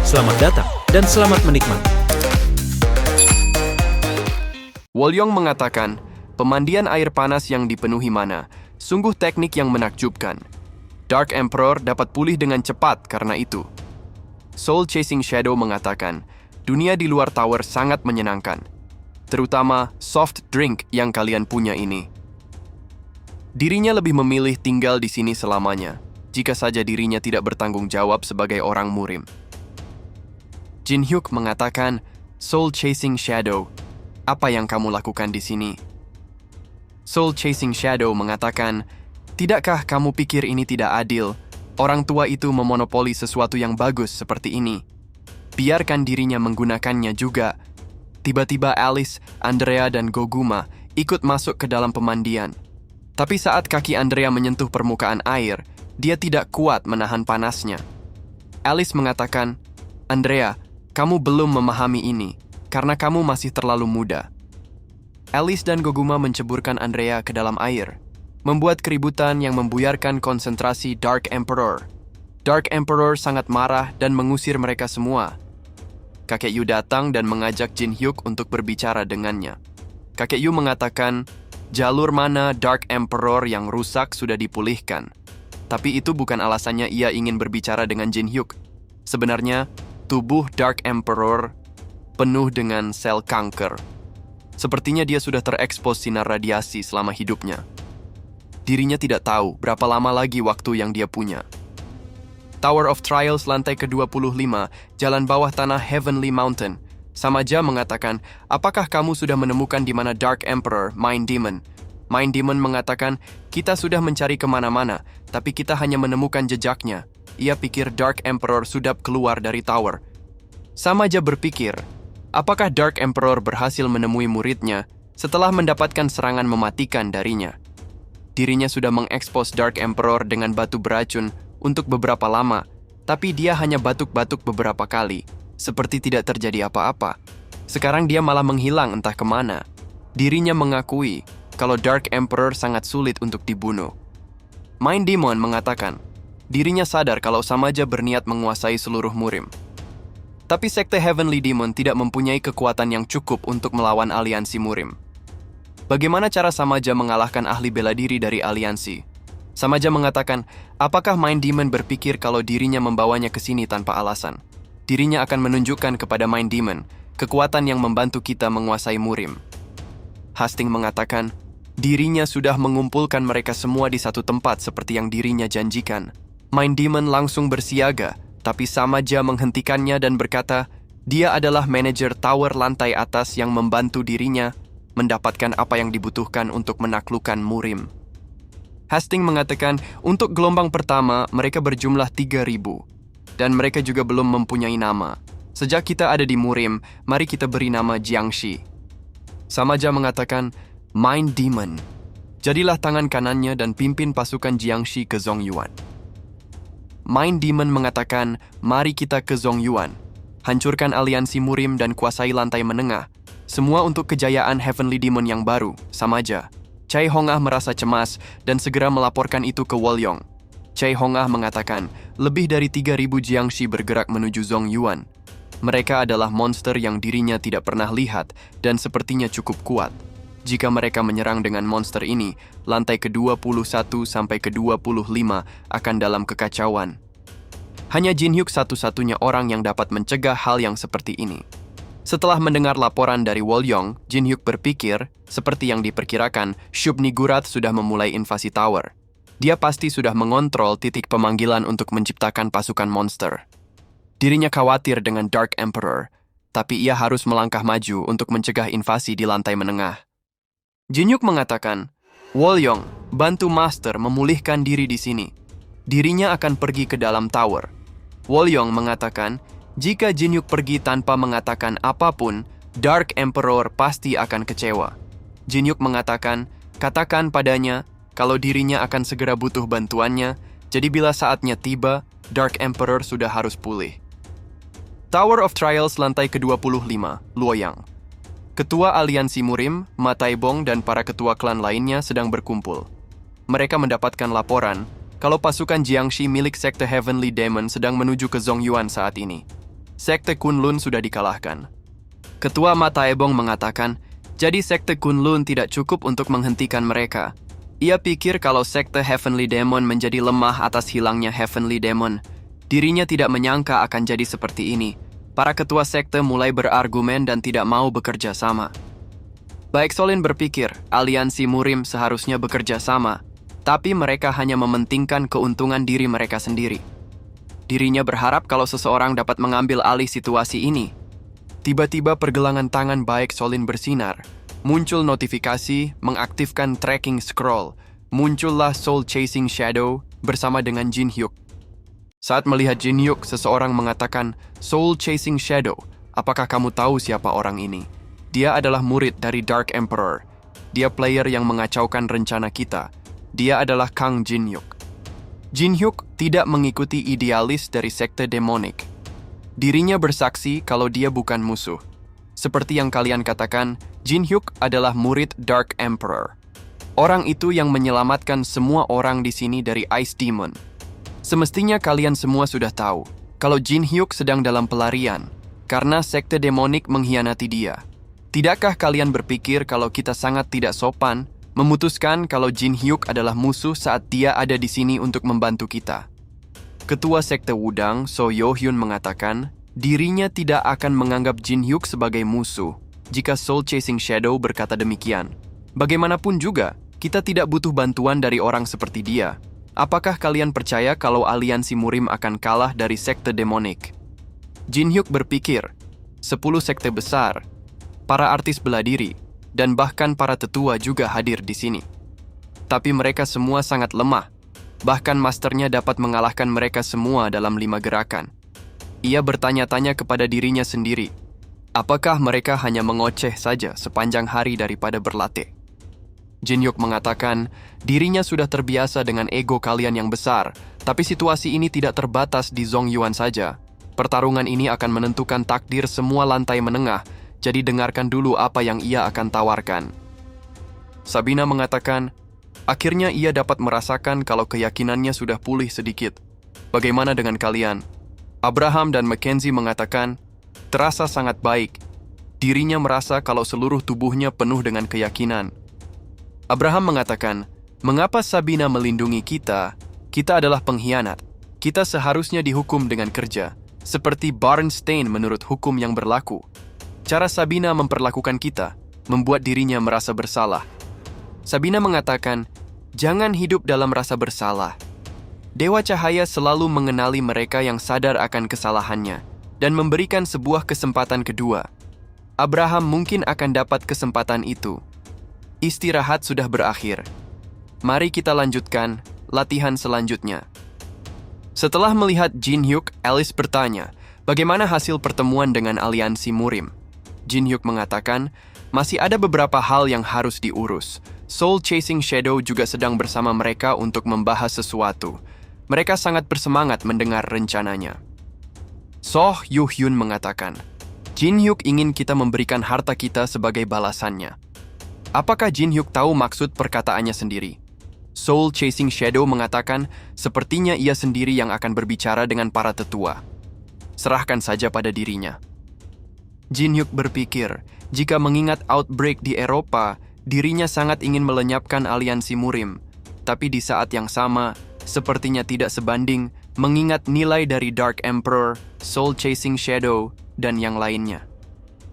Selamat datang dan selamat menikmati. Wolyong mengatakan, pemandian air panas yang dipenuhi mana, sungguh teknik yang menakjubkan. Dark Emperor dapat pulih dengan cepat karena itu. Soul Chasing Shadow mengatakan, dunia di luar tower sangat menyenangkan. Terutama soft drink yang kalian punya ini. Dirinya lebih memilih tinggal di sini selamanya, jika saja dirinya tidak bertanggung jawab sebagai orang murim. Jin Hyuk mengatakan, Soul Chasing Shadow, apa yang kamu lakukan di sini? Soul Chasing Shadow mengatakan, tidakkah kamu pikir ini tidak adil? Orang tua itu memonopoli sesuatu yang bagus seperti ini. Biarkan dirinya menggunakannya juga. Tiba-tiba Alice, Andrea, dan Goguma ikut masuk ke dalam pemandian. Tapi saat kaki Andrea menyentuh permukaan air, dia tidak kuat menahan panasnya. Alice mengatakan, Andrea, kamu belum memahami ini, karena kamu masih terlalu muda. Alice dan Goguma menceburkan Andrea ke dalam air, membuat keributan yang membuyarkan konsentrasi Dark Emperor. Dark Emperor sangat marah dan mengusir mereka semua. Kakek Yu datang dan mengajak Jin Hyuk untuk berbicara dengannya. Kakek Yu mengatakan, jalur mana Dark Emperor yang rusak sudah dipulihkan. Tapi itu bukan alasannya ia ingin berbicara dengan Jin Hyuk. Sebenarnya, tubuh Dark Emperor penuh dengan sel kanker. Sepertinya dia sudah terekspos sinar radiasi selama hidupnya. Dirinya tidak tahu berapa lama lagi waktu yang dia punya. Tower of Trials lantai ke-25, jalan bawah tanah Heavenly Mountain. Samaja mengatakan, apakah kamu sudah menemukan di mana Dark Emperor, Mind Demon? Mind Demon mengatakan, kita sudah mencari kemana-mana, tapi kita hanya menemukan jejaknya. Ia pikir Dark Emperor sudah keluar dari tower. Samaja berpikir, apakah Dark Emperor berhasil menemui muridnya setelah mendapatkan serangan mematikan darinya? Dirinya sudah mengekspos Dark Emperor dengan batu beracun untuk beberapa lama, tapi dia hanya batuk-batuk beberapa kali, seperti tidak terjadi apa-apa. Sekarang dia malah menghilang entah kemana. Dirinya mengakui kalau Dark Emperor sangat sulit untuk dibunuh. Mind Demon mengatakan, dirinya sadar kalau Samaja berniat menguasai seluruh murim. Tapi sekte Heavenly Demon tidak mempunyai kekuatan yang cukup untuk melawan aliansi murim. Bagaimana cara Samaja mengalahkan ahli bela diri dari aliansi? Samaja mengatakan, apakah Mind Demon berpikir kalau dirinya membawanya ke sini tanpa alasan? Dirinya akan menunjukkan kepada Mind Demon kekuatan yang membantu kita menguasai murim. Hastings mengatakan, dirinya sudah mengumpulkan mereka semua di satu tempat seperti yang dirinya janjikan. Mind Demon langsung bersiaga, tapi Samaja menghentikannya dan berkata, dia adalah manajer tower lantai atas yang membantu dirinya mendapatkan apa yang dibutuhkan untuk menaklukkan murim. Hastings mengatakan, untuk gelombang pertama, mereka berjumlah 3.000. Dan mereka juga belum mempunyai nama. Sejak kita ada di murim, mari kita beri nama Jiangshi. Samaja mengatakan, Mind Demon. Jadilah tangan kanannya dan pimpin pasukan Jiangshi ke Zongyuan. Mind Demon mengatakan, mari kita ke Zongyuan. Hancurkan aliansi murim dan kuasai lantai menengah. Semua untuk kejayaan Heavenly Demon yang baru, Samaja. Chai Hongah merasa cemas dan segera melaporkan itu ke Wolyong. Chai Hongah mengatakan, lebih dari 3.000 Jiangshi bergerak menuju Zongyuan. Mereka adalah monster yang dirinya tidak pernah lihat dan sepertinya cukup kuat. Jika mereka menyerang dengan monster ini, lantai ke-21 sampai ke-25 akan dalam kekacauan. Hanya Jin Hyuk satu-satunya orang yang dapat mencegah hal yang seperti ini. Setelah mendengar laporan dari Wolyong, Jin Hyuk berpikir, seperti yang diperkirakan, Shub Nigurat sudah memulai invasi tower. Dia pasti sudah mengontrol titik pemanggilan untuk menciptakan pasukan monster. Dirinya khawatir dengan Dark Emperor, tapi ia harus melangkah maju untuk mencegah invasi di lantai menengah. Jin Hyuk mengatakan, Wolyong, bantu Master memulihkan diri di sini. Dirinya akan pergi ke dalam tower. Wolyong mengatakan, jika Jin Hyuk pergi tanpa mengatakan apapun, Dark Emperor pasti akan kecewa. Jin Hyuk mengatakan, katakan padanya kalau dirinya akan segera butuh bantuannya, jadi bila saatnya tiba, Dark Emperor sudah harus pulih. Tower of Trials lantai ke-25, Luoyang. Ketua Aliansi Murim, Ma Taibong dan para ketua klan lainnya sedang berkumpul. Mereka mendapatkan laporan kalau pasukan Jiangshi milik sekte Heavenly Demon sedang menuju ke Zongyuan saat ini. Sekte Kunlun sudah dikalahkan. Ketua Mata Ebong mengatakan, jadi Sekte Kunlun tidak cukup untuk menghentikan mereka. Ia pikir kalau Sekte Heavenly Demon menjadi lemah atas hilangnya Heavenly Demon, dirinya tidak menyangka akan jadi seperti ini. Para ketua sekte mulai berargumen dan tidak mau bekerja sama. Baek Solin berpikir, aliansi Murim seharusnya bekerja sama, tapi mereka hanya mementingkan keuntungan diri mereka sendiri. Dirinya berharap kalau seseorang dapat mengambil alih situasi ini. Tiba-tiba pergelangan tangan Baek Solin bersinar. Muncul notifikasi, mengaktifkan tracking scroll. Muncullah Soul Chasing Shadow bersama dengan Jin Hyuk. Saat melihat Jin Hyuk, seseorang mengatakan, Soul Chasing Shadow, apakah kamu tahu siapa orang ini? Dia adalah murid dari Dark Emperor. Dia player yang mengacaukan rencana kita. Dia adalah Kang Jin Hyuk. Jin Hyuk tidak mengikuti idealis dari sekte demonik. Dirinya bersaksi kalau dia bukan musuh. Seperti yang kalian katakan, Jin Hyuk adalah murid Dark Emperor. Orang itu yang menyelamatkan semua orang di sini dari Ice Demon. Semestinya kalian semua sudah tahu kalau Jin Hyuk sedang dalam pelarian karena sekte demonik mengkhianati dia. Tidakkah kalian berpikir kalau kita sangat tidak sopan memutuskan kalau Jin Hyuk adalah musuh saat dia ada di sini untuk membantu kita? Ketua sekte Wudang, So Yo-hyun mengatakan, dirinya tidak akan menganggap Jin Hyuk sebagai musuh jika Soul Chasing Shadow berkata demikian. Bagaimanapun juga, kita tidak butuh bantuan dari orang seperti dia. Apakah kalian percaya kalau aliansi Murim akan kalah dari sekte demonik? Jin Hyuk berpikir, 10 sekte besar, para artis bela diri, dan bahkan para tetua juga hadir di sini. Tapi mereka semua sangat lemah. Bahkan masternya dapat mengalahkan mereka semua dalam 5 gerakan. Ia bertanya-tanya kepada dirinya sendiri, apakah mereka hanya mengoceh saja sepanjang hari daripada berlatih? Jin Hyuk mengatakan, dirinya sudah terbiasa dengan ego kalian yang besar, tapi situasi ini tidak terbatas di Zongyuan saja. Pertarungan ini akan menentukan takdir semua lantai menengah, jadi dengarkan dulu apa yang ia akan tawarkan. Sabina mengatakan, akhirnya ia dapat merasakan kalau keyakinannya sudah pulih sedikit. Bagaimana dengan kalian? Abraham dan Mackenzie mengatakan, terasa sangat baik. Dirinya merasa kalau seluruh tubuhnya penuh dengan keyakinan. Abraham mengatakan, mengapa Sabina melindungi kita? Kita adalah pengkhianat. Kita seharusnya dihukum dengan kerja, seperti Barnstein menurut hukum yang berlaku. Cara Sabina memperlakukan kita, membuat dirinya merasa bersalah. Sabina mengatakan, jangan hidup dalam rasa bersalah. Dewa Cahaya selalu mengenali mereka yang sadar akan kesalahannya, dan memberikan sebuah kesempatan kedua. Abraham mungkin akan dapat kesempatan itu. Istirahat sudah berakhir. Mari kita lanjutkan latihan selanjutnya. Setelah melihat Jin Hyuk, Alice bertanya, bagaimana hasil pertemuan dengan aliansi Murim? Jin Hyuk mengatakan, masih ada beberapa hal yang harus diurus. Soul Chasing Shadow juga sedang bersama mereka untuk membahas sesuatu. Mereka sangat bersemangat mendengar rencananya. So Yo-hyun mengatakan, Jin Hyuk ingin kita memberikan harta kita sebagai balasannya. Apakah Jin Hyuk tahu maksud perkataannya sendiri? Soul Chasing Shadow mengatakan, sepertinya ia sendiri yang akan berbicara dengan para tetua. Serahkan saja pada dirinya. Jin Hyuk berpikir, jika mengingat outbreak di Eropa, dirinya sangat ingin melenyapkan aliansi Murim. Tapi di saat yang sama, sepertinya tidak sebanding mengingat nilai dari Dark Emperor, Soul Chasing Shadow, dan yang lainnya.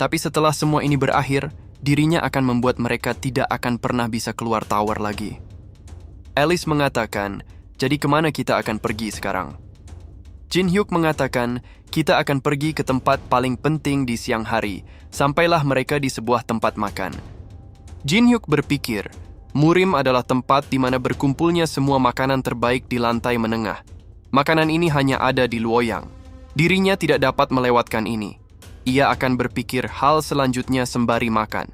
Tapi setelah semua ini berakhir, dirinya akan membuat mereka tidak akan pernah bisa keluar tower lagi. Alice mengatakan, jadi kemana kita akan pergi sekarang? Jin Hyuk mengatakan, kita akan pergi ke tempat paling penting di siang hari, sampailah mereka di sebuah tempat makan. Jin Hyuk berpikir, Murim adalah tempat di mana berkumpulnya semua makanan terbaik di lantai menengah. Makanan ini hanya ada di Luoyang. Dirinya tidak dapat melewatkan ini. Ia akan berpikir hal selanjutnya sembari makan.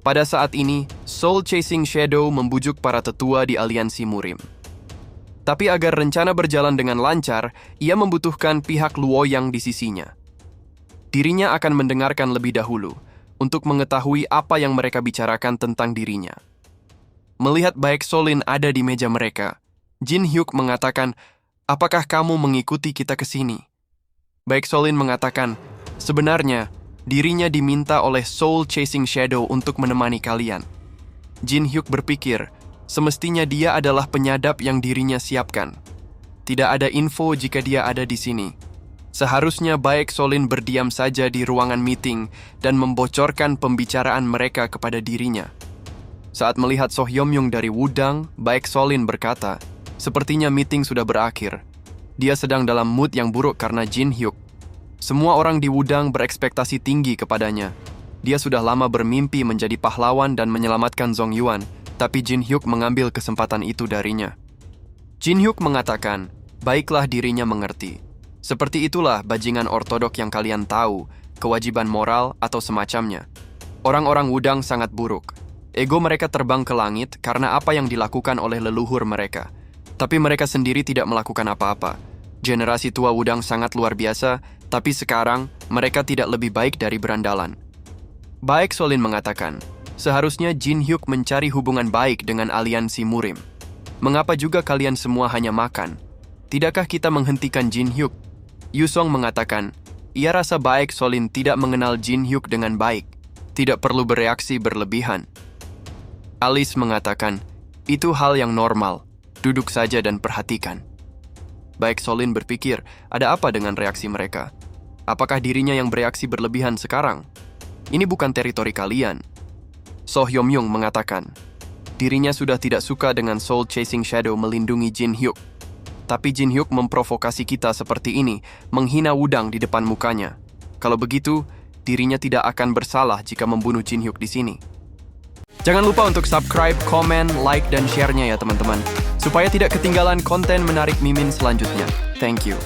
Pada saat ini, Soul Chasing Shadow membujuk para tetua di aliansi Murim. Tapi agar rencana berjalan dengan lancar, ia membutuhkan pihak Luoyang di sisinya. Dirinya akan mendengarkan lebih dahulu, untuk mengetahui apa yang mereka bicarakan tentang dirinya. Melihat Baek Solin ada di meja mereka, Jin Hyuk mengatakan, apakah kamu mengikuti kita ke sini? Baek Solin mengatakan, Sebenarnya, dirinya diminta oleh Soul Chasing Shadow untuk menemani kalian. Jin Hyuk berpikir, semestinya dia adalah penyadap yang dirinya siapkan. Tidak ada info jika dia ada di sini. Seharusnya Baek Solin berdiam saja di ruangan meeting dan membocorkan pembicaraan mereka kepada dirinya. Saat melihat Soh Yom-yung dari Wudang, Baek Solin berkata, sepertinya meeting sudah berakhir. Dia sedang dalam mood yang buruk karena Jin Hyuk. Semua orang di Wudang berekspektasi tinggi kepadanya. Dia sudah lama bermimpi menjadi pahlawan dan menyelamatkan Zhong Yuan, tapi Jin Hyuk mengambil kesempatan itu darinya. Jin Hyuk mengatakan, baiklah dirinya mengerti. Seperti itulah bajingan ortodok yang kalian tahu, kewajiban moral atau semacamnya. Orang-orang Wudang sangat buruk. Ego mereka terbang ke langit karena apa yang dilakukan oleh leluhur mereka. Tapi mereka sendiri tidak melakukan apa-apa. Generasi tua Wudang sangat luar biasa, tapi sekarang mereka tidak lebih baik dari berandalan. Baek Solin mengatakan, seharusnya Jin Hyuk mencari hubungan baik dengan aliansi Murim. Mengapa juga kalian semua hanya makan? Tidakkah kita menghentikan Jin Hyuk? Yusong mengatakan, ia rasa Baek Solin tidak mengenal Jin Hyuk dengan baik. Tidak perlu bereaksi berlebihan. Alice mengatakan, itu hal yang normal. Duduk saja dan perhatikan. Baek Solin berpikir, ada apa dengan reaksi mereka? Apakah dirinya yang bereaksi berlebihan sekarang? Ini bukan teritori kalian. Soh Yom-yung mengatakan, dirinya sudah tidak suka dengan Soul Chasing Shadow melindungi Jin Hyuk. Tapi Jin Hyuk memprovokasi kita seperti ini, menghina Wudang di depan mukanya. Kalau begitu, dirinya tidak akan bersalah jika membunuh Jin Hyuk di sini. Jangan lupa untuk subscribe, komen, like, dan share-nya ya teman-teman, supaya tidak ketinggalan konten menarik Mimin selanjutnya. Thank you.